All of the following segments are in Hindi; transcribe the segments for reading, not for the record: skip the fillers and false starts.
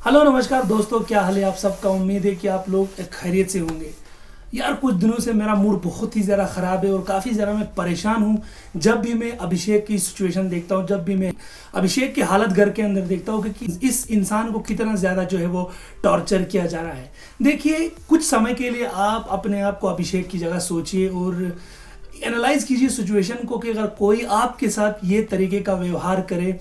हेलो नमस्कार दोस्तों, क्या हाल है आप सबका। उम्मीद है कि आप लोग खैरियत से होंगे। यार कुछ दिनों से मेरा मूड बहुत ही ज़्यादा ख़राब है और काफ़ी ज़्यादा मैं परेशान हूँ। जब भी मैं अभिषेक की सिचुएशन देखता हूँ, जब भी मैं अभिषेक की हालत घर के अंदर देखता हूँ कि इस इंसान को कितना ज़्यादा जो है वो टॉर्चर किया जा रहा है। देखिए, कुछ समय के लिए आप अपने आप को अभिषेक की जगह सोचिए और एनालाइज कीजिए सिचुएशन को कि अगर कोई आपके साथ ये तरीके का व्यवहार करे।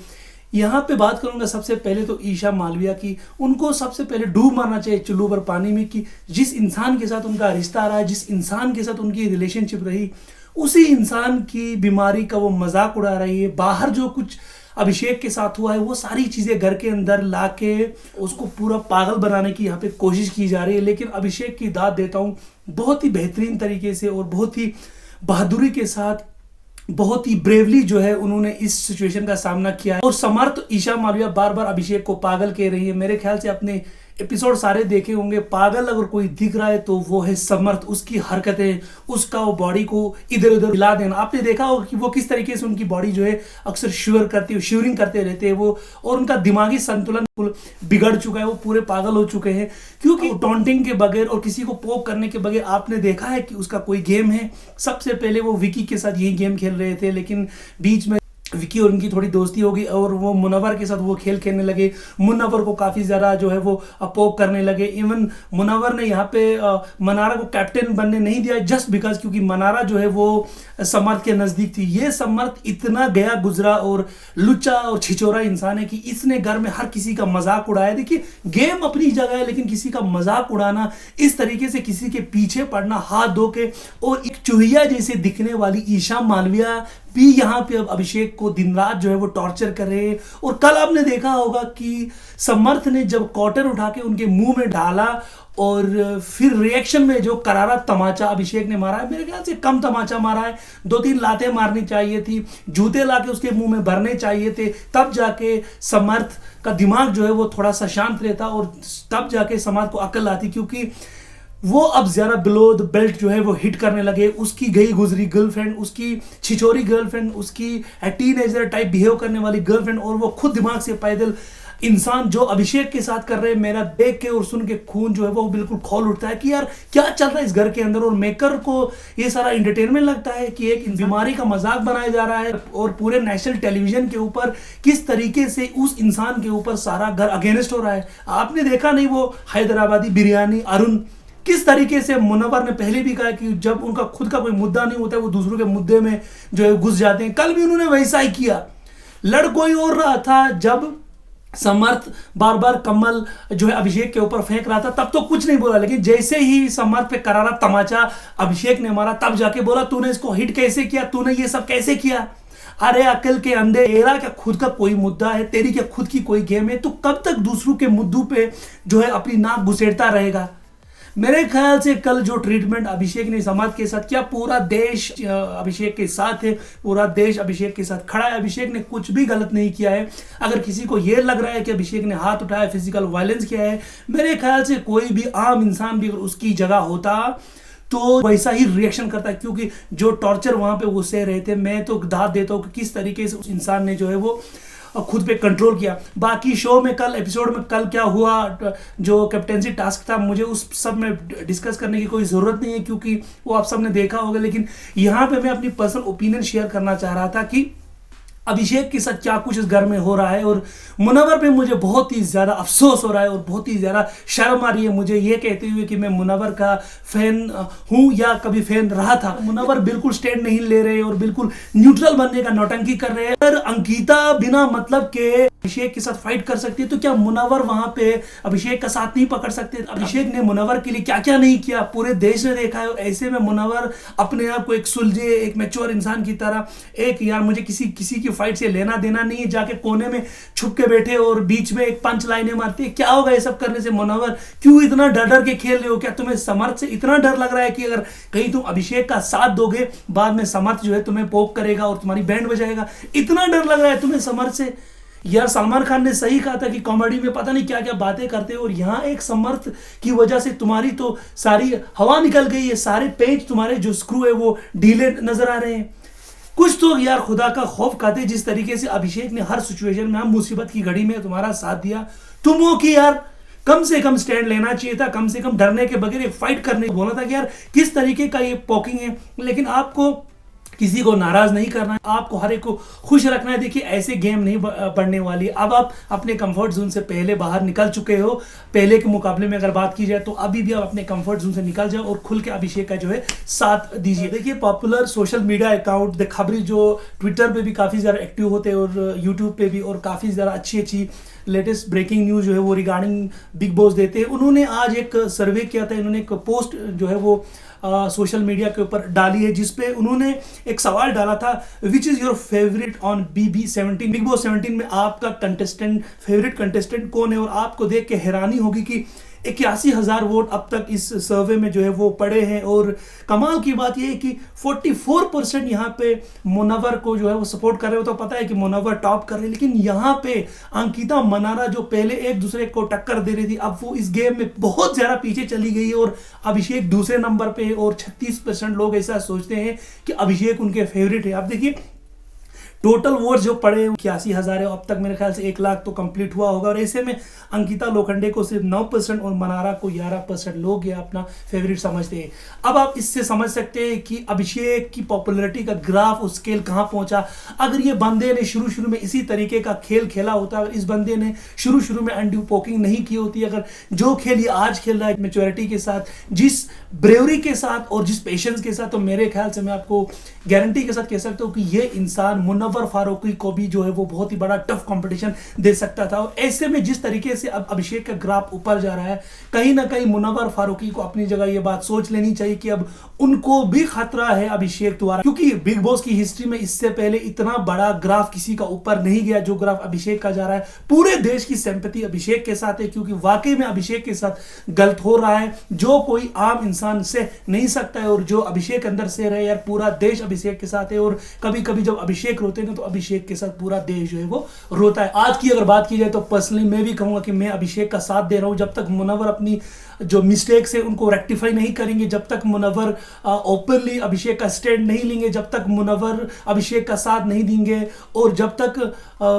यहाँ पे बात करूंगा सबसे पहले तो ईशा मालविया की। उनको सबसे पहले डूब मारना चाहिए चुल्लू भर पानी में कि जिस इंसान के साथ उनका रिश्ता रहा, जिस इंसान के साथ उनकी रिलेशनशिप रही, उसी इंसान की बीमारी का वो मजाक उड़ा रही है। बाहर जो कुछ अभिषेक के साथ हुआ है वो सारी चीज़ें घर के अंदर ला के उसको पूरा पागल बनाने की यहाँ पे कोशिश की जा रही है। लेकिन अभिषेक की दाद देता हूँ, बहुत ही बेहतरीन तरीके से और बहुत ही बहादुरी के साथ, बहुत ही ब्रेवली जो है उन्होंने इस सिचुएशन का सामना किया है। और समर्थ ईशा मालविया बार बार अभिषेक को पागल कह रही है। मेरे ख्याल से अपने एपिसोड सारे देखे होंगे। पागल अगर कोई दिख रहा है तो वो है समर्थ। उसकी हरकतें, उसका वो बॉडी को इधर उधर हिला देना, आपने देखा होगा कि वो किस तरीके से उनकी बॉडी जो है अक्सर शिवर करती है, शिवरिंग करते रहते हैं वो। और उनका दिमागी संतुलन बिगड़ चुका है, वो पूरे पागल हो चुके हैं क्योंकि टॉन्टिंग के बगैर और किसी को पोक करने के बगैर आपने देखा है कि उसका कोई गेम है। सबसे पहले वो विकी के साथ यही गेम खेल रहे थे, लेकिन बीच में विकी और उनकी थोड़ी दोस्ती हो गई और वो मुनव्वर के साथ वो खेल खेलने लगे। मुनव्वर को काफ़ी ज़्यादा जो है वो अपोक करने लगे। इवन मुनव्वर ने यहाँ पे मनारा को कैप्टन बनने नहीं दिया जस्ट बिकॉज क्योंकि मनारा जो है वो समर्थ के नज़दीक थी। ये समर्थ इतना गया गुजरा और लुच्चा और छिचोरा इंसान है कि इसने घर में हर किसी का मजाक उड़ाया। देखिए, गेम अपनी जगह है, लेकिन किसी का मजाक उड़ाना, इस तरीके से किसी के पीछे पड़ना हाथ धो के, और एक चूहिया जैसे दिखने वाली ईशा मालविया भी यहाँ पे अब अभिषेक को दिन रात जो है वो टॉर्चर कर रहे हैं। और कल आपने देखा होगा कि समर्थ ने जब कॉटर उठा के उनके मुंह में डाला और फिर रिएक्शन में जो करारा तमाचा अभिषेक ने मारा है, मेरे ख्याल से कम तमाचा मारा है। 2-3 लातें मारनी चाहिए थी, जूते लाके उसके मुंह में भरने चाहिए थे, तब जाके समर्थ का दिमाग जो है वो थोड़ा सा शांत रहता और तब जाके समर्थ को अकल आती। क्योंकि वो अब ज़्यादा बिलो द बेल्ट जो है वो हिट करने लगे। उसकी गई गुजरी गर्लफ्रेंड, उसकी छिछोरी गर्लफ्रेंड, उसकी टीनेजर टाइप बिहेव करने वाली गर्लफ्रेंड, और वो खुद दिमाग से पैदल इंसान जो अभिषेक के साथ कर रहे हैं, मेरा देख के और सुन के खून जो है वो बिल्कुल खौल उठता है कि यार क्या चल रहा है इस घर के अंदर। और मेकर को ये सारा इंटरटेनमेंट लगता है कि एक बीमारी का मजाक बनाया जा रहा है और पूरे नेशनल टेलीविजन के ऊपर किस तरीके से उस इंसान के ऊपर सारा घर अगेंस्ट हो रहा है। आपने देखा नहीं वो हैदराबादी बिरयानी अरुण किस तरीके से, मुनव्वर ने पहले भी कहा कि जब उनका खुद का कोई मुद्दा नहीं होता है वो दूसरों के मुद्दे में जो है घुस जाते हैं। कल भी उन्होंने वैसा ही किया। लड़ कोई और रहा था जब समर्थ बार बार कमल जो है अभिषेक के ऊपर फेंक रहा था, तब तो कुछ नहीं बोला, लेकिन जैसे ही समर्थ पे करारा तमाचा अभिषेक ने मारा तब जाके बोला तूने इसको हिट कैसे किया, तूने ये सब कैसे किया। अरे अकल के अंधे, तेरा क्या खुद का कोई मुद्दा है, तेरी क्या खुद की कोई गेम है, तो कब तक दूसरों के मुद्दों पे जो है अपनी नाक घुसेड़ता रहेगा। मेरे ख्याल से कल जो ट्रीटमेंट अभिषेक ने समाज के साथ किया, पूरा देश अभिषेक के साथ है, पूरा देश अभिषेक के साथ खड़ा है। अभिषेक ने कुछ भी गलत नहीं किया है। अगर किसी को यह लग रहा है कि अभिषेक ने हाथ उठाया, फिजिकल वायलेंस किया है, मेरे ख्याल से कोई भी आम इंसान भी अगर उसकी जगह होता तो वैसा ही रिएक्शन करता है। क्योंकि जो टॉर्चर वहां पे वो सह रहे थे, मैं तो दाद देता हूँ कि किस तरीके से उस इंसान ने जो है वो खुद पे कंट्रोल किया। बाकी शो में कल एपिसोड में कल क्या हुआ, जो कैप्टेंसी टास्क था, मुझे उस सब में डिस्कस करने की कोई ज़रूरत नहीं है क्योंकि वो आप सब ने देखा होगा। लेकिन यहाँ पे मैं अपनी पर्सनल ओपिनियन शेयर करना चाह रहा था कि अभिषेक के साथ क्या कुछ इस घर में हो रहा है। और मुनव्वर पे मुझे बहुत ही ज़्यादा अफसोस हो रहा है और बहुत ही ज़्यादा शर्म आ रही है मुझे ये कहते हुए कि मैं मुनव्वर का फ़ैन हूँ या कभी फ़ैन रहा था। मुनव्वर बिल्कुल स्टैंड नहीं ले रहे और बिल्कुल न्यूट्रल बनने का नौटंकी कर रहे हैं। अगर अंकिता बिना मतलब के अभिषेक के साथ फाइट कर सकती है तो क्या मुनव्वर वहां पे अभिषेक का साथ नहीं पकड़ सकते। अभिषेक ने मुनव्वर के लिए क्या क्या नहीं किया, पूरे देश ने देखा है। और ऐसे में मुनव्वर अपने आप को एक सुलझे, एक मैच्योर इंसान की तरह, एक यार मुझे किसी की फाइट से लेना देना नहीं है, जाके कोने में छुप के बैठे और बीच में एक पंच लाइनें मारती है। क्या होगा ये सब करने से मुनव्वर, क्यों इतना डर डर के खेल रहे हो। क्या तुम्हें समर्थ से इतना डर लग रहा है कि अगर कहीं तुम अभिषेक का साथ दोगे बाद में समर्थ जो है तुम्हें पोक करेगा और तुम्हारी बैंड बजाएगा, इतना डर लग रहा है तुम्हें समर्थ से। यार सलमान खान ने सही कहा था कि कॉमेडी में पता नहीं क्या क्या बातें करते हो, और यहाँ एक समर्थ की वजह से तुम्हारी तो सारी हवा निकल गई है, सारे पेज तुम्हारे जो स्क्रू है वो ढीले नजर आ रहे हैं। कुछ तो यार खुदा का खौफ खाते, जिस तरीके से अभिषेक ने हर सिचुएशन में, हम मुसीबत की घड़ी में तुम्हारा साथ दिया, तुम हो कि यार कम से कम स्टैंड लेना चाहिए था, कम से कम डरने के बगैर एक फाइट करने को बोला था कि यार किस तरीके का ये पोकिंग है। लेकिन आपको किसी को नाराज नहीं करना है, आपको हर एक को खुश रखना है। देखिए ऐसे गेम नहीं बढ़ने वाली। अब आप अपने कंफर्ट जोन से पहले बाहर निकल चुके हो, पहले के मुकाबले में अगर बात की जाए तो अभी भी आप अपने कंफर्ट जोन से निकल जाओ और खुल के अभिषेक का जो है साथ दीजिए। देखिए popular social media account the खबरी जो ट्विटर पे भी काफ़ी ज़्यादा एक्टिव होते हैं और यूट्यूब पे भी, और काफ़ी ज़्यादा अच्छी लेटेस्ट ब्रेकिंग न्यूज़ जो है वो रिगार्डिंग बिग बॉस देते हैं। उन्होंने आज एक सर्वे किया था, इन्होंने एक पोस्ट जो है वो सोशल मीडिया के ऊपर डाली है, जिसपे उन्होंने एक सवाल डाला था, which is your favourite on BB17, big boss 17 में आपका फेवरेट कंटेस्टेंट कौन है। और आपको देख के हैरानी होगी कि 81,000 वोट अब तक इस सर्वे में जो है वो पड़े हैं। और कमाल की बात यह है कि 44% यहाँ पे मुनव्वर को जो है वो सपोर्ट कर रहे हो। तो पता है कि मुनव्वर टॉप कर रहे हैं, लेकिन यहाँ पे अंकिता मनारा जो पहले एक दूसरे को टक्कर दे रही थी, अब वो इस गेम में बहुत ज़्यादा पीछे चली गई है और अभिषेक दूसरे नंबर पे। और 36% लोग ऐसा सोचते हैं कि अभिषेक उनके फेवरेट है। अब देखिए टोटल वोट जो पड़े 81,000 है, अब तक मेरे ख्याल से 1 लाख तो कंप्लीट हुआ होगा। और ऐसे में अंकिता लोखंडे को सिर्फ 9% और मनारा को 11% लोग ये अपना फेवरेट समझते हैं। अब आप इससे समझ सकते हैं कि अभिषेक की पॉपुलैरिटी का ग्राफ और स्केल कहाँ पहुंचा। अगर ये बंदे ने शुरू में इसी तरीके का खेल खेला होता, अगर इस बंदे ने शुरू में अंडू पोकिंग नहीं की होती, अगर जो खेल ये आज खेल रहा है मैच्योरिटी के साथ, जिस ब्रेवरी के साथ और जिस पेशेंस के साथ, तो मेरे ख्याल से मैं आपको गारंटी के साथ कह सकता हूँ कि ये इंसान मुनव्वर फारूकी को भी जो है वो बहुत ही बड़ा टफ कंपटीशन दे सकता था। और ऐसे में जिस तरीके से अब अभिषेक का ग्राफ ऊपर जा रहा है, कहीं ना कहीं मुनव्वर फारूकी को अपनी जगह ये बात सोच लेनी चाहिए कि अब उनको भी खतरा है अभिषेक द्वारा, क्योंकि बिग बॉस की हिस्ट्री में इससे पहले इतना बड़ा ग्राफ किसी का ऊपर नहीं गया जो ग्राफ अभिषेक का जा रहा है। पूरे देश की सिंपैथी अभिषेक के साथ है, क्योंकि वाकई में अभिषेक के साथ गलत हो रहा है जो कोई आम इंसान से नहीं सकता है। और जो अभिषेक अंदर से रहे यार, पूरा देश अभिषेक के साथ है। और कभी कभी जब अभिषेक रोते हैं तो अभिषेक के साथ पूरा देश जो है वो रोता है। आज की अगर बात की जाए तो पर्सनली मैं भी कहूंगा कि मैं अभिषेक का साथ दे रहा हूं। जब तक मुनव्वर अपनी जो मिस्टेक्स है उनको रेक्टिफाई नहीं करेंगे, जब तक मुनव्वर ओपनली अभिषेक का स्टैंड नहीं लेंगे, जब तक मुनव्वर अभिषेक का साथ नहीं देंगे, और जब तक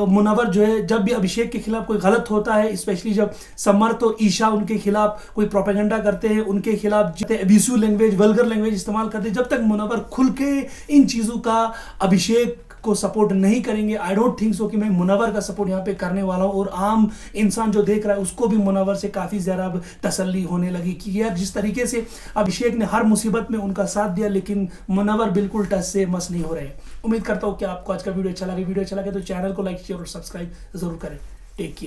मुनव्वर जो है जब भी अभिषेक के खिलाफ कोई गलत होता है, स्पेशली जब समर्थ और ईशा उनके खिलाफ कोई प्रोपेगेंडा करते हैं, उनके खिलाफ एब्यूसिव लैंग्वेज, वल्गर लैंग्वेज इस्तेमाल करते हैं, जब तक मुनव्वर खुल के इन चीज़ों का अभिषेक को सपोर्ट नहीं करेंगे, आई डोंट थिंक सो कि मैं मुनव्वर का सपोर्ट यहाँ पे करने वाला हूँ। और आम इंसान जो देख रहा है उसको भी मुनव्वर से काफ़ी ज़्यादा अब तसल्ली होने लगी कि यार जिस तरीके से अभिषेक ने हर मुसीबत में उनका साथ दिया, लेकिन मुनव्वर बिल्कुल टच से मस नहीं हो रहे। उम्मीद करता हूँ कि आपको आज का वीडियो अच्छा लगे। वीडियो अच्छा लगे तो चैनल को लाइक शेयर और सब्सक्राइब जरूर करें। Take care.